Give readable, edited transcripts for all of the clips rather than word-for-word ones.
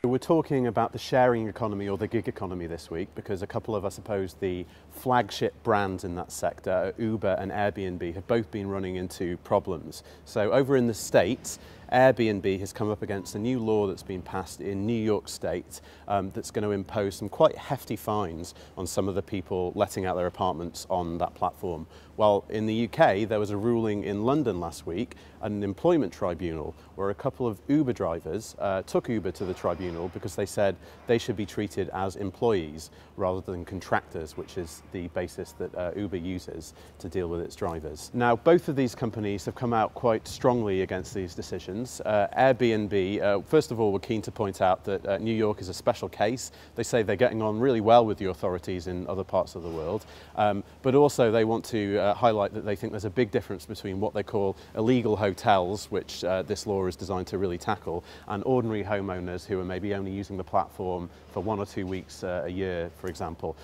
We're talking about the sharing economy or the gig economy this week because a couple of, I suppose, the flagship brands in that sector, Uber and Airbnb, have both been running into problems. So over in the States, Airbnb has come up against a new law that's been passed in New York State that's going to impose some quite hefty fines on some of the people letting out their apartments on that platform. Well, in the UK, there was a ruling in London last week at an employment tribunal where a couple of Uber drivers took Uber to the tribunal because they said they should be treated as employees rather than contractors, which is the basis that Uber uses to deal with its drivers. Now, both of these companies have come out quite strongly against these decisions. Airbnb, first of all, we're keen to point out that New York is a special case. They say they're getting on really well with the authorities in other parts of the world, but also they want to highlight that they think there's a big difference between what they call illegal hotels, which this law is designed to really tackle, and ordinary homeowners who are maybe only using the platform for 1 or 2 weeks a year, for example.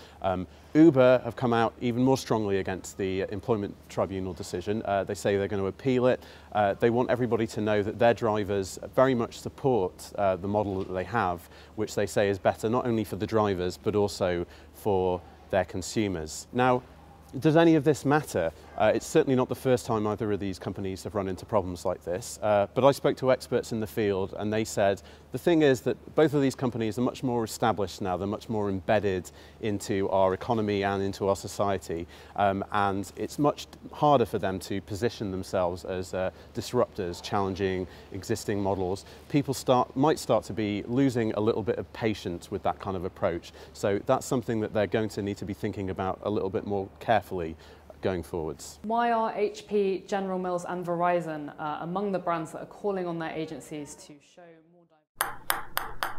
Uber have come out even more strongly against the employment tribunal decision. They say they're going to appeal it. They want everybody to know that their drivers very much support the model that they have, which they say is better not only for the drivers but also for their consumers. Now, does any of this matter? It's certainly not the first time either of these companies have run into problems like this, but I spoke to experts in the field and they said the thing is that both of these companies are much more established now, they're much more embedded into our economy and into our society, and it's much harder for them to position themselves as disruptors, challenging existing models. People might start to be losing a little bit of patience with that kind of approach, so that's something that they're going to need to be thinking about a little bit more carefully going forwards. Why are HP, General Mills and Verizon among the brands that are calling on their agencies to show more diversity?